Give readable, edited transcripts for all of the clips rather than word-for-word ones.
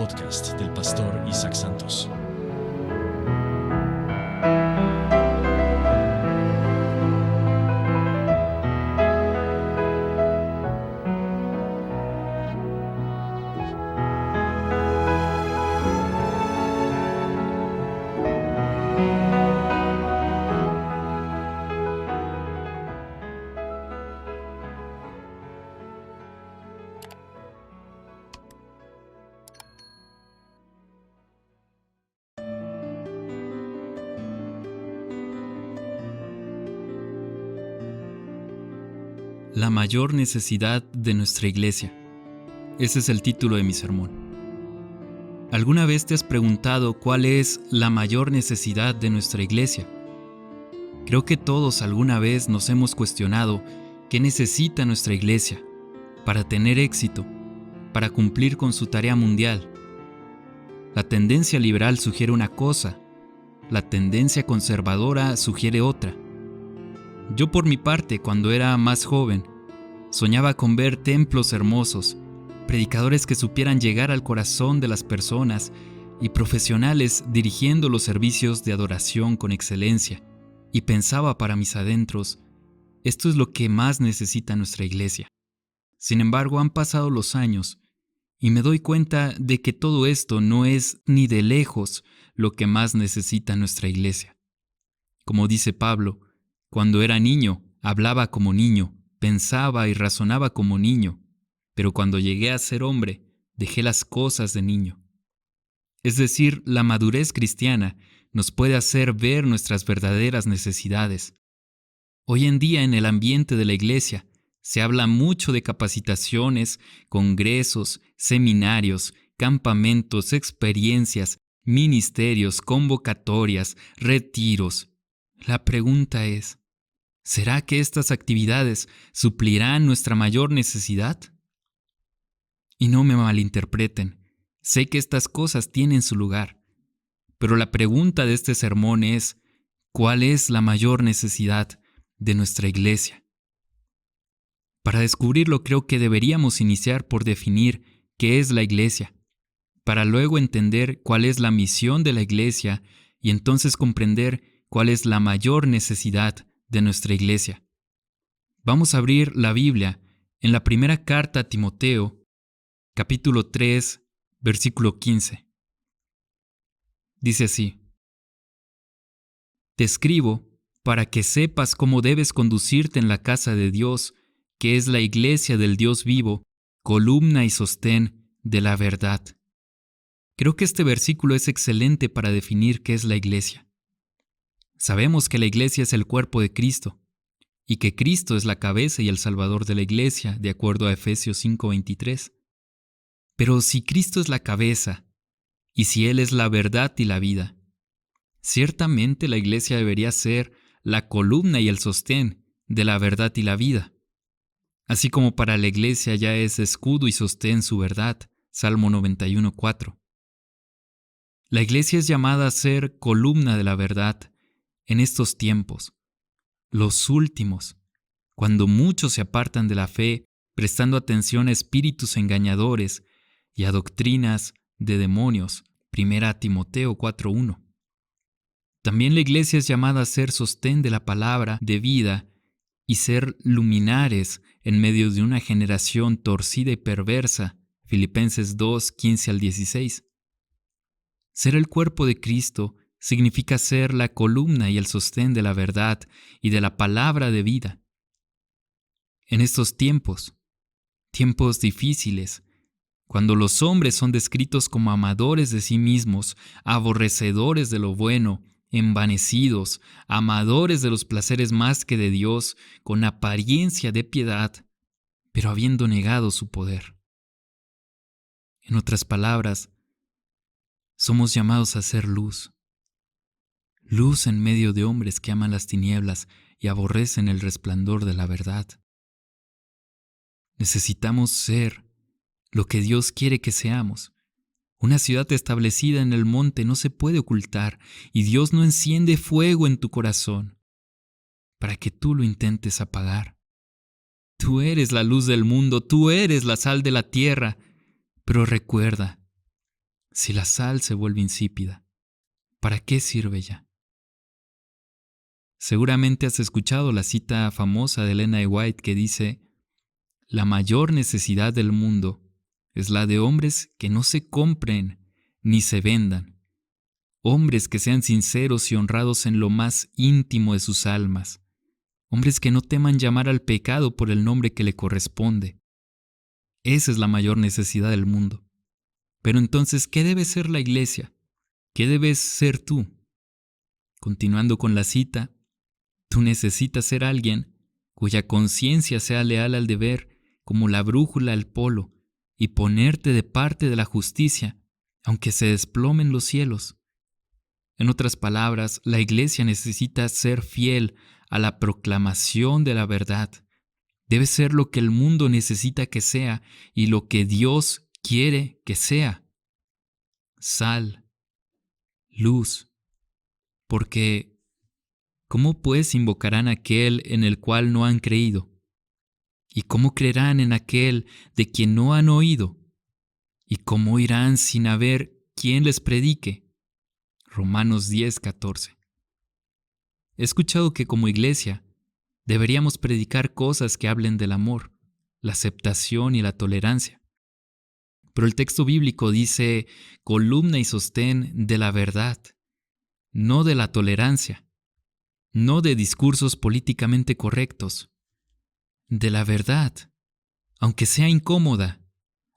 podcast del pastor Isaac Santos. La mayor necesidad de nuestra iglesia. Ese es el título de mi sermón. ¿Alguna vez te has preguntado cuál es la mayor necesidad de nuestra iglesia? Creo que todos alguna vez nos hemos cuestionado qué necesita nuestra iglesia para tener éxito, para cumplir con su tarea mundial. La tendencia liberal sugiere una cosa, la tendencia conservadora sugiere otra. Yo por mi parte, cuando era más joven, soñaba con ver templos hermosos, predicadores que supieran llegar al corazón de las personas y profesionales dirigiendo los servicios de adoración con excelencia. Y pensaba para mis adentros, esto es lo que más necesita nuestra iglesia. Sin embargo, han pasado los años y me doy cuenta de que todo esto no es ni de lejos lo que más necesita nuestra iglesia. Como dice Pablo, cuando era niño, hablaba como niño, pensaba y razonaba como niño, pero cuando llegué a ser hombre, dejé las cosas de niño. Es decir, la madurez cristiana nos puede hacer ver nuestras verdaderas necesidades. Hoy en día en el ambiente de la iglesia se habla mucho de capacitaciones, congresos, seminarios, campamentos, experiencias, ministerios, convocatorias, retiros. La pregunta es, ¿será que estas actividades suplirán nuestra mayor necesidad? Y no me malinterpreten, sé que estas cosas tienen su lugar, pero la pregunta de este sermón es, ¿cuál es la mayor necesidad de nuestra iglesia? Para descubrirlo creo que deberíamos iniciar por definir qué es la iglesia, para luego entender cuál es la misión de la iglesia y entonces comprender cuál es la mayor necesidad de nuestra iglesia. Vamos a abrir la Biblia en la primera carta a Timoteo, capítulo 3, versículo 15. Dice así: Te escribo para que sepas cómo debes conducirte en la casa de Dios, que es la iglesia del Dios vivo, columna y sostén de la verdad. Creo que este versículo es excelente para definir qué es la iglesia. Sabemos que la iglesia es el cuerpo de Cristo y que Cristo es la cabeza y el salvador de la iglesia, de acuerdo a Efesios 5:23. Pero si Cristo es la cabeza y si Él es la verdad y la vida, ciertamente la iglesia debería ser la columna y el sostén de la verdad y la vida. Así como para la iglesia ya es escudo y sostén su verdad, Salmo 91:4. La iglesia es llamada a ser columna de la verdad en estos tiempos, los últimos, cuando muchos se apartan de la fe, prestando atención a espíritus engañadores y a doctrinas de demonios, 1 Timoteo 4:1. También la iglesia es llamada a ser sostén de la palabra de vida y ser luminares en medio de una generación torcida y perversa, Filipenses 2:15-16. Ser el cuerpo de Cristo significa ser la columna y el sostén de la verdad y de la palabra de vida. En estos tiempos difíciles, cuando los hombres son descritos como amadores de sí mismos, aborrecedores de lo bueno, envanecidos, amadores de los placeres más que de Dios, con apariencia de piedad, pero habiendo negado su poder. En otras palabras, somos llamados a ser luz. Luz en medio de hombres que aman las tinieblas y aborrecen el resplandor de la verdad. Necesitamos ser lo que Dios quiere que seamos. Una ciudad establecida en el monte no se puede ocultar y Dios no enciende fuego en tu corazón para que tú lo intentes apagar. Tú eres la luz del mundo, tú eres la sal de la tierra, pero recuerda, Si la sal se vuelve insípida, ¿para qué sirve ya? Seguramente has escuchado la cita famosa de Ellen White que dice: la mayor necesidad del mundo es la de hombres que no se compren ni se vendan, hombres que sean sinceros y honrados en lo más íntimo de sus almas, hombres que no teman llamar al pecado por el nombre que le corresponde. Esa es la mayor necesidad del mundo. Pero entonces, ¿qué debe ser la iglesia? ¿Qué debes ser tú? Continuando con la cita, tú necesitas ser alguien cuya conciencia sea leal al deber, como la brújula al polo, y ponerte de parte de la justicia, aunque se desplomen los cielos. En otras palabras, la iglesia necesita ser fiel a la proclamación de la verdad. Debe ser lo que el mundo necesita que sea y lo que Dios quiere que sea. Sal, luz, porque ¿cómo pues invocarán a aquel en el cual no han creído? ¿Y cómo creerán en aquel de quien no han oído? ¿Y cómo irán sin haber quien les predique? Romanos 10:14. He escuchado que como iglesia deberíamos predicar cosas que hablen del amor, la aceptación y la tolerancia. Pero el texto bíblico dice columna y sostén de la verdad, no de la tolerancia, no de discursos políticamente correctos, de la verdad, aunque sea incómoda,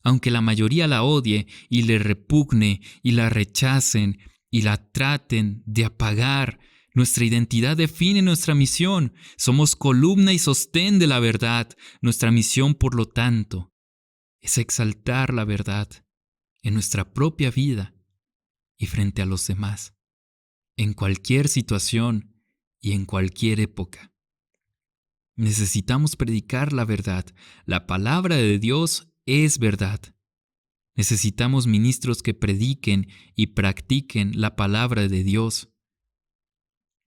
aunque la mayoría la odie y le repugne y la rechacen y la traten de apagar. Nuestra identidad define nuestra misión. Somos columna y sostén de la verdad. Nuestra misión, por lo tanto, es exaltar la verdad en nuestra propia vida y frente a los demás, en cualquier situación y en cualquier época. Necesitamos predicar la verdad. La palabra de Dios es verdad. Necesitamos ministros que prediquen y practiquen la palabra de Dios.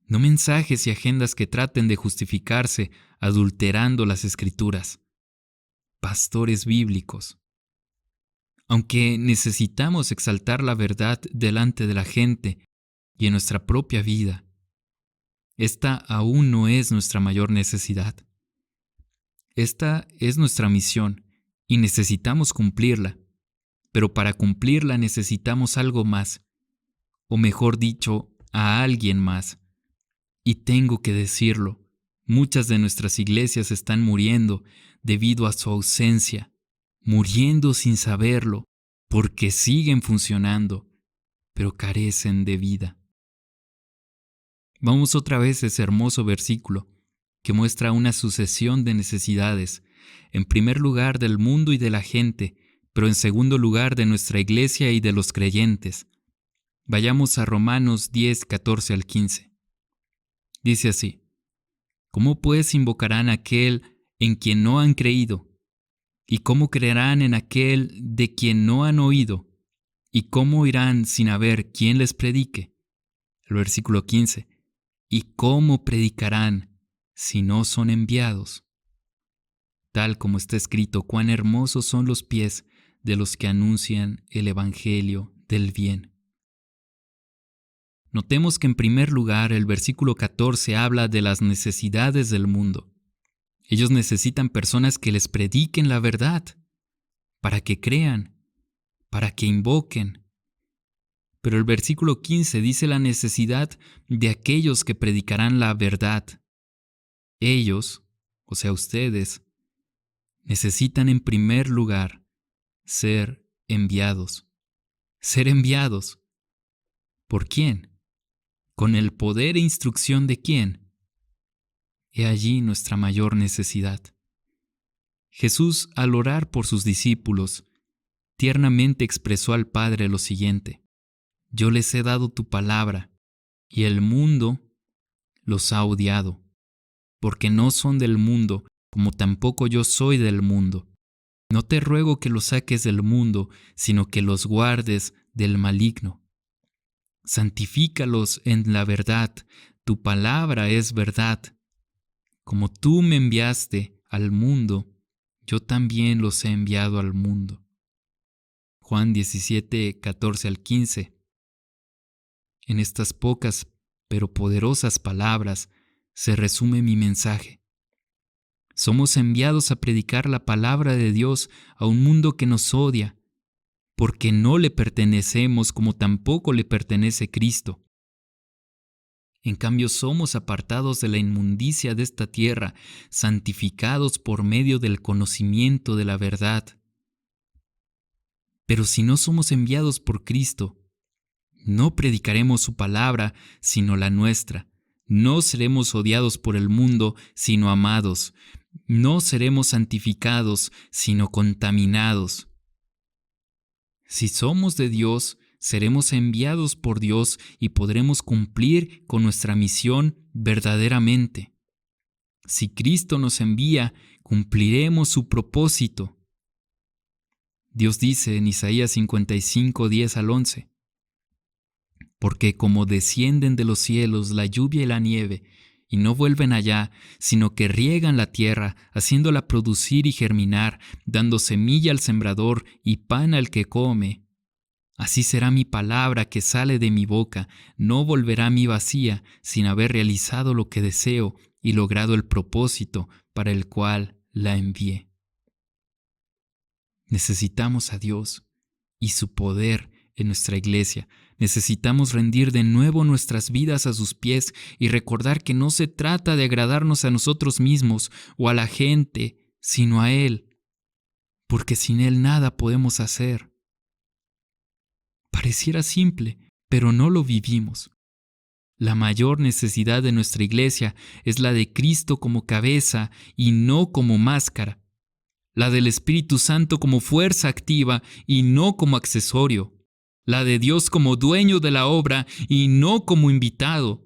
No mensajes y agendas que traten de justificarse adulterando las Escrituras. Pastores bíblicos. Aunque necesitamos exaltar la verdad delante de la gente y en nuestra propia vida, esta aún no es nuestra mayor necesidad. Esta es nuestra misión y necesitamos cumplirla, pero para cumplirla necesitamos algo más, o mejor dicho, a alguien más. Y tengo que decirlo, muchas de nuestras iglesias están muriendo debido a su ausencia, muriendo sin saberlo, porque siguen funcionando, pero carecen de vida. Vamos otra vez a ese hermoso versículo que muestra una sucesión de necesidades, en primer lugar del mundo y de la gente, pero en segundo lugar de nuestra iglesia y de los creyentes. Vayamos a Romanos 10:14 al 15. Dice así: ¿cómo pues invocarán a aquel en quien no han creído? ¿Y cómo creerán en aquel de quien no han oído? ¿Y cómo irán sin haber quien les predique? El versículo 15. ¿Y cómo predicarán si no son enviados? Tal como está escrito, cuán hermosos son los pies de los que anuncian el evangelio del bien. Notemos que en primer lugar el versículo 14 habla de las necesidades del mundo. Ellos necesitan personas que les prediquen la verdad, para que crean, para que invoquen. Pero el versículo 15 dice la necesidad de aquellos que predicarán la verdad. Ellos, o sea ustedes, necesitan en primer lugar ser enviados. Ser enviados. ¿Por quién? ¿Con el poder e instrucción de quién? He allí nuestra mayor necesidad. Jesús, al orar por sus discípulos, tiernamente expresó al Padre lo siguiente: yo les he dado tu palabra, y el mundo los ha odiado, porque no son del mundo, como tampoco yo soy del mundo. No te ruego que los saques del mundo, sino que los guardes del maligno. Santifícalos en la verdad, tu palabra es verdad. Como tú me enviaste al mundo, yo también los he enviado al mundo. Juan 17, 14 al 15. En estas pocas pero poderosas palabras se resume mi mensaje. Somos enviados a predicar la palabra de Dios a un mundo que nos odia, porque no le pertenecemos como tampoco le pertenece Cristo. En cambio, somos apartados de la inmundicia de esta tierra, santificados por medio del conocimiento de la verdad. Pero si no somos enviados por Cristo, no predicaremos su palabra, sino la nuestra. No seremos odiados por el mundo, sino amados. No seremos santificados, sino contaminados. Si somos de Dios, seremos enviados por Dios y podremos cumplir con nuestra misión verdaderamente. Si Cristo nos envía, cumpliremos su propósito. Dios dice en Isaías 55, 10 al 11, porque como descienden de los cielos la lluvia y la nieve, y no vuelven allá, sino que riegan la tierra, haciéndola producir y germinar, dando semilla al sembrador y pan al que come. Así será mi palabra que sale de mi boca, no volverá a mí vacía, sin haber realizado lo que deseo y logrado el propósito para el cual la envié. Necesitamos a Dios y su poder en nuestra iglesia. Necesitamos rendir de nuevo nuestras vidas a sus pies y recordar que no se trata de agradarnos a nosotros mismos o a la gente, sino a Él, porque sin Él nada podemos hacer. Pareciera simple, pero no lo vivimos. La mayor necesidad de nuestra iglesia es la de Cristo como cabeza y no como máscara, la del Espíritu Santo como fuerza activa y no como accesorio, la de Dios como dueño de la obra y no como invitado.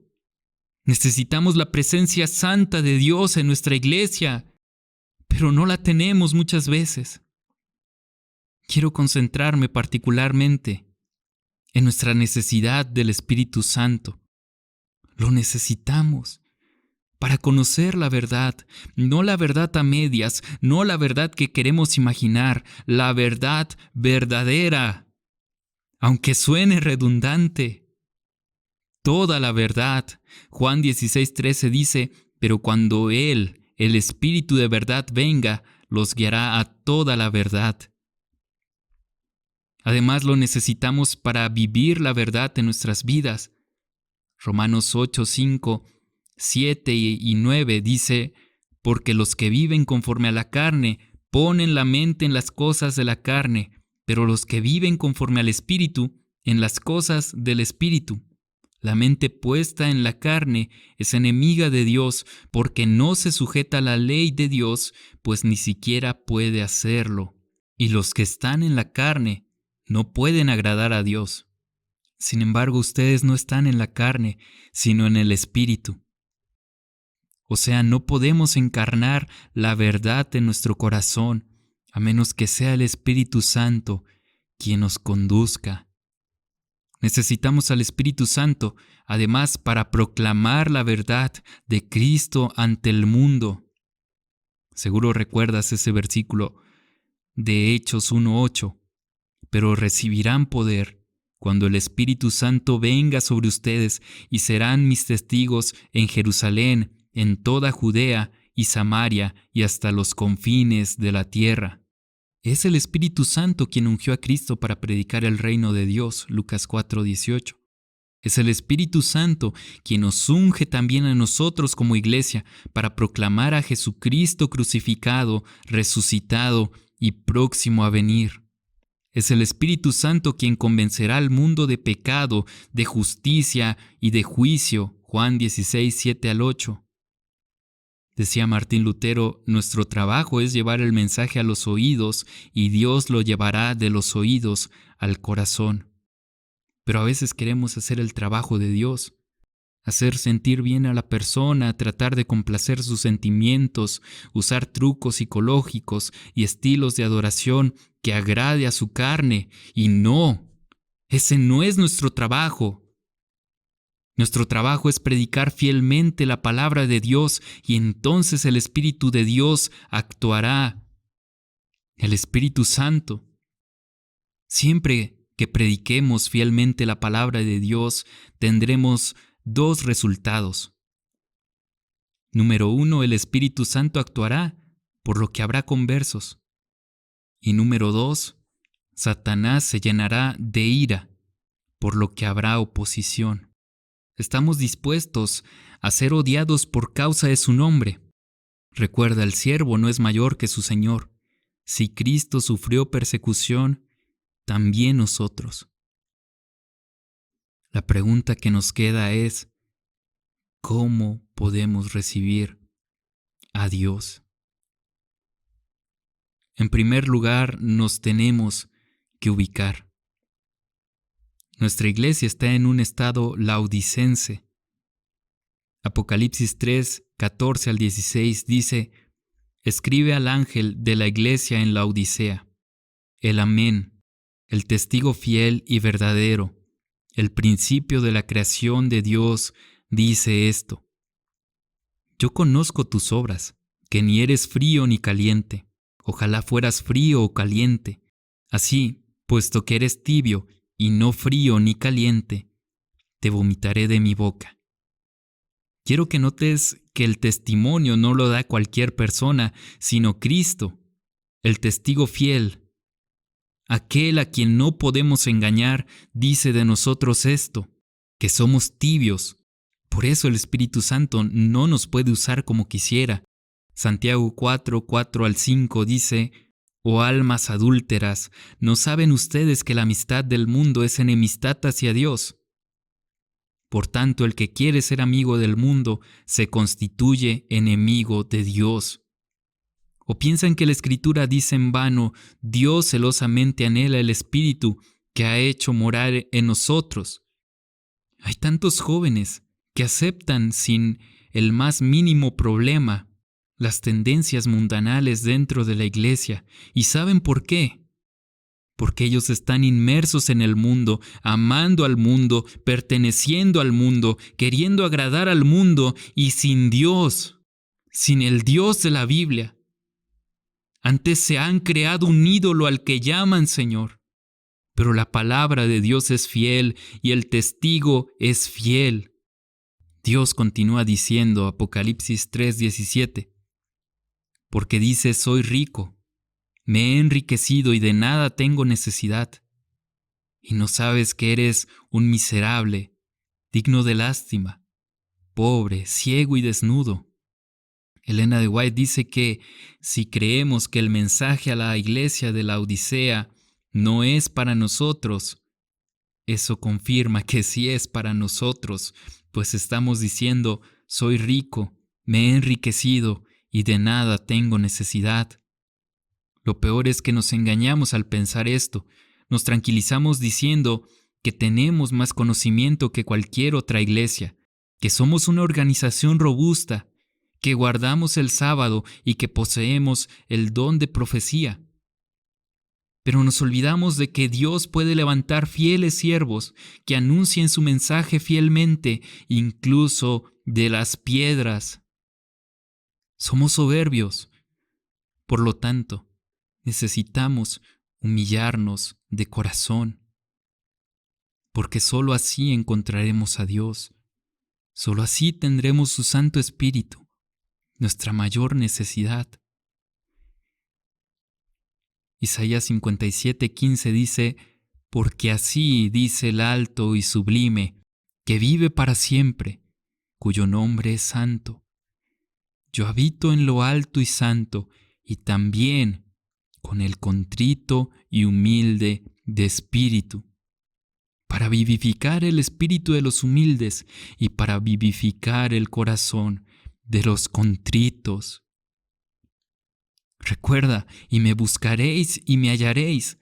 Necesitamos la presencia santa de Dios en nuestra iglesia, pero no la tenemos muchas veces. Quiero concentrarme particularmente en nuestra necesidad del Espíritu Santo. Lo necesitamos para conocer la verdad, no la verdad a medias, no la verdad que queremos imaginar, la verdad verdadera. Aunque suene redundante, toda la verdad. Juan 16:13 dice, pero cuando Él, el Espíritu de verdad, venga, los guiará a toda la verdad. Además, lo necesitamos para vivir la verdad en nuestras vidas. Romanos 8, 5, 7 y 9 dice, porque los que viven conforme a la carne ponen la mente en las cosas de la carne, pero los que viven conforme al Espíritu, en las cosas del Espíritu. La mente puesta en la carne es enemiga de Dios, porque no se sujeta a la ley de Dios, pues ni siquiera puede hacerlo. Y los que están en la carne no pueden agradar a Dios. Sin embargo, ustedes no están en la carne, sino en el Espíritu. O sea, no podemos encarnar la verdad en nuestro corazón, a menos que sea el Espíritu Santo quien nos conduzca. Necesitamos al Espíritu Santo, además, para proclamar la verdad de Cristo ante el mundo. Seguro recuerdas ese versículo de Hechos 1:8. Pero recibirán poder cuando el Espíritu Santo venga sobre ustedes y serán mis testigos en Jerusalén, en toda Judea y Samaria y hasta los confines de la tierra. Es el Espíritu Santo quien ungió a Cristo para predicar el reino de Dios, Lucas 4:18. Es el Espíritu Santo quien nos unge también a nosotros como iglesia para proclamar a Jesucristo crucificado, resucitado y próximo a venir. Es el Espíritu Santo quien convencerá al mundo de pecado, de justicia y de juicio, Juan 16, 7 al 8. Decía Martín Lutero, nuestro trabajo es llevar el mensaje a los oídos y Dios lo llevará de los oídos al corazón. Pero a veces queremos hacer el trabajo de Dios, hacer sentir bien a la persona, tratar de complacer sus sentimientos, usar trucos psicológicos y estilos de adoración que agrade a su carne. Y no, ese no es nuestro trabajo. Nuestro trabajo es predicar fielmente la palabra de Dios y entonces el Espíritu de Dios actuará. El Espíritu Santo. Siempre que prediquemos fielmente la palabra de Dios, tendremos dos resultados. Número 1, el Espíritu Santo actuará, por lo que habrá conversos. Y número 2, Satanás se llenará de ira, por lo que habrá oposición. Estamos dispuestos a ser odiados por causa de su nombre. Recuerda, el siervo no es mayor que su Señor. Si Cristo sufrió persecución, también nosotros. La pregunta que nos queda es, ¿cómo podemos recibir a Dios? En primer lugar, nos tenemos que ubicar. Nuestra iglesia está en un estado laodicense. Apocalipsis 3, 14 al 16 dice: Escribe al ángel de la iglesia en Laodicea, el Amén, el testigo fiel y verdadero, el principio de la creación de Dios, dice esto: Yo conozco tus obras, que ni eres frío ni caliente. Ojalá fueras frío o caliente. Así, puesto que eres tibio y no frío ni caliente, te vomitaré de mi boca. Quiero que notes que el testimonio no lo da cualquier persona, sino Cristo, el testigo fiel. Aquel a quien no podemos engañar dice de nosotros esto, que somos tibios. Por eso el Espíritu Santo no nos puede usar como quisiera. Santiago 4, 4 al 5 dice: Oh almas adúlteras, ¿no saben ustedes que la amistad del mundo es enemistad hacia Dios? Por tanto, el que quiere ser amigo del mundo se constituye enemigo de Dios. ¿O piensan que la Escritura dice en vano: Dios celosamente anhela el Espíritu que ha hecho morar en nosotros? Hay tantos jóvenes que aceptan sin el más mínimo problema las tendencias mundanales dentro de la iglesia. ¿Y saben por qué? Porque ellos están inmersos en el mundo, amando al mundo, perteneciendo al mundo, queriendo agradar al mundo y sin Dios, sin el Dios de la Biblia. Antes se han creado un ídolo al que llaman Señor. Pero la palabra de Dios es fiel y el testigo es fiel. Dios continúa diciendo, Apocalipsis 3:17, porque dice: soy rico, me he enriquecido y de nada tengo necesidad. Y no sabes que eres un miserable, digno de lástima, pobre, ciego y desnudo. Elena de White dice que si creemos que el mensaje a la iglesia de la Odisea no es para nosotros, eso confirma que sí es para nosotros, pues estamos diciendo: soy rico, me he enriquecido y de nada tengo necesidad. Lo peor es que nos engañamos al pensar esto. Nos tranquilizamos diciendo que tenemos más conocimiento que cualquier otra iglesia, que somos una organización robusta, que guardamos el sábado y que poseemos el don de profecía. Pero nos olvidamos de que Dios puede levantar fieles siervos que anuncien su mensaje fielmente, incluso de las piedras. Somos soberbios. Por lo tanto, necesitamos humillarnos de corazón, porque sólo así encontraremos a Dios. Sólo así tendremos su Santo Espíritu, nuestra mayor necesidad. Isaías 57:15 dice: porque así dice el alto y sublime, que vive para siempre, cuyo nombre es santo. Yo habito en lo alto y santo, y también con el contrito y humilde de espíritu, para vivificar el espíritu de los humildes y para vivificar el corazón de los contritos. Recuerda, y me buscaréis y me hallaréis,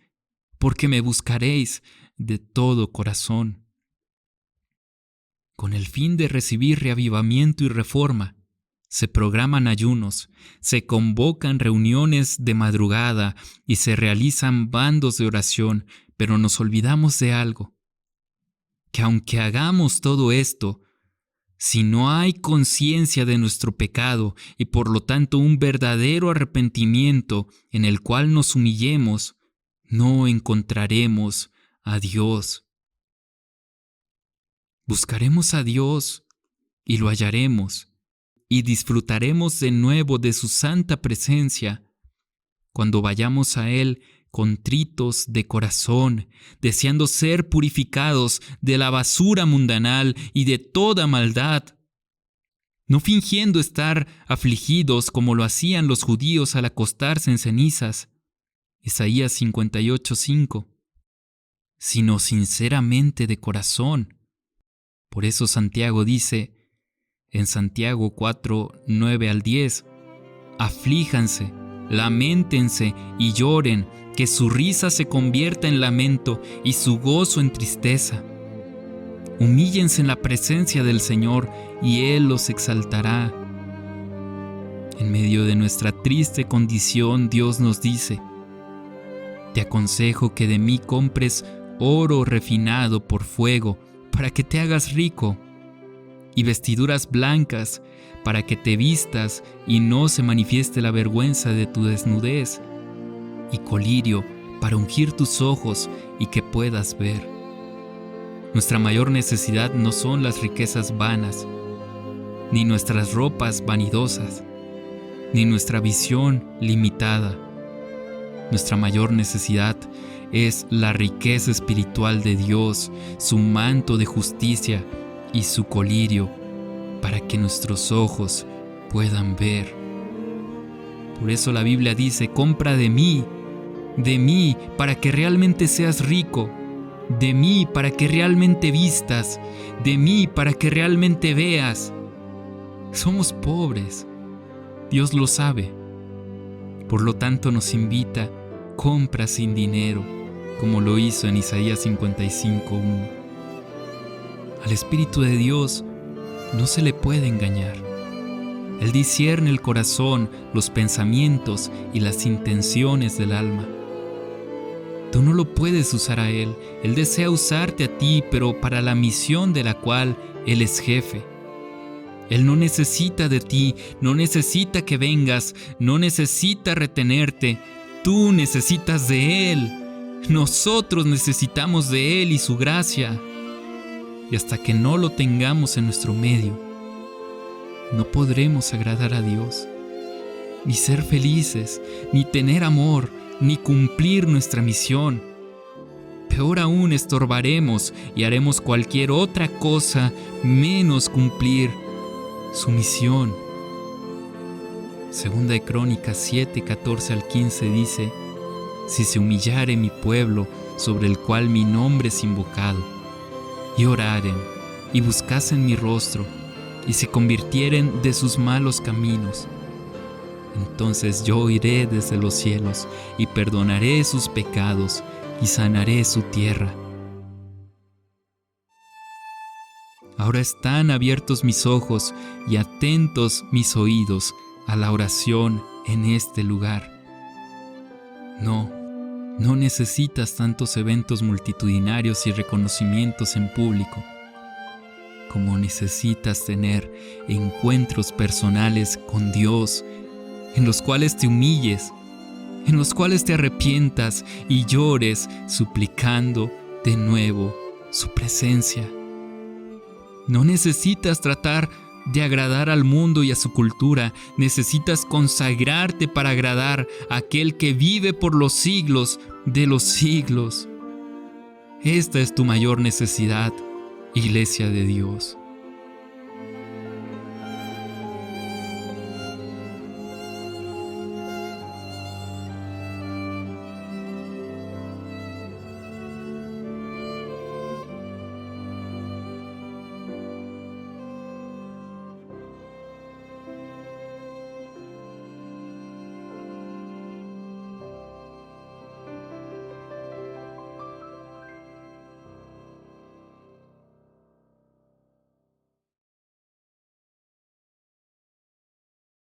porque me buscaréis de todo corazón. Con el fin de recibir reavivamiento y reforma, se programan ayunos, se convocan reuniones de madrugada y se realizan bandos de oración, pero nos olvidamos de algo, que aunque hagamos todo esto, si no hay conciencia de nuestro pecado y por lo tanto un verdadero arrepentimiento en el cual nos humillemos, no encontraremos a Dios. Buscaremos a Dios y lo hallaremos, y disfrutaremos de nuevo de su santa presencia cuando vayamos a Él contritos de corazón, deseando ser purificados de la basura mundanal y de toda maldad, no fingiendo estar afligidos como lo hacían los judíos al acostarse en cenizas, Isaías 58:5, sino sinceramente de corazón. Por eso Santiago dice en Santiago 4:9-10, aflíjanse, lamentense y lloren, que su risa se convierta en lamento y su gozo en tristeza. Humíllense en la presencia del Señor y Él los exaltará. En medio de nuestra triste condición, Dios nos dice: te aconsejo que de mí compres oro refinado por fuego para que te hagas rico, y vestiduras blancas para que te vistas y no se manifieste la vergüenza de tu desnudez, y colirio para ungir tus ojos y que puedas ver. Nuestra mayor necesidad no son las riquezas vanas, ni nuestras ropas vanidosas, ni nuestra visión limitada. Nuestra mayor necesidad es la riqueza espiritual de Dios, su manto de justicia y su colirio, para que nuestros ojos puedan ver. Por eso la Biblia dice: compra de mí, para que realmente seas rico, de mí para que realmente vistas, de mí para que realmente veas. Somos pobres, Dios lo sabe. Por lo tanto nos invita: compra sin dinero, como lo hizo en Isaías 55:1. Al Espíritu de Dios no se le puede engañar. Él discierne el corazón, los pensamientos y las intenciones del alma. Tú no lo puedes usar a Él. Él desea usarte a ti, pero para la misión de la cual Él es jefe. Él no necesita de ti, no necesita que vengas, no necesita retenerte. Tú necesitas de Él. Nosotros necesitamos de Él y su gracia. Y hasta que no lo tengamos en nuestro medio, no podremos agradar a Dios, ni ser felices, ni tener amor, ni cumplir nuestra misión. Peor aún, estorbaremos y haremos cualquier otra cosa menos cumplir su misión. Segunda de Crónicas 7:14-15 dice: si se humillare mi pueblo, sobre el cual mi nombre es invocado, y oraren, y buscasen mi rostro, y se convirtieren de sus malos caminos, entonces yo oiré desde los cielos, y perdonaré sus pecados, y sanaré su tierra. Ahora están abiertos mis ojos y atentos mis oídos a la oración en este lugar. No necesitas tantos eventos multitudinarios y reconocimientos en público, como necesitas tener encuentros personales con Dios, en los cuales te humilles, en los cuales te arrepientas y llores suplicando de nuevo su presencia. No necesitas tratar de agradar al mundo y a su cultura. Necesitas consagrarte para agradar a aquel que vive por los siglos de los siglos. Esta es tu mayor necesidad, Iglesia de Dios.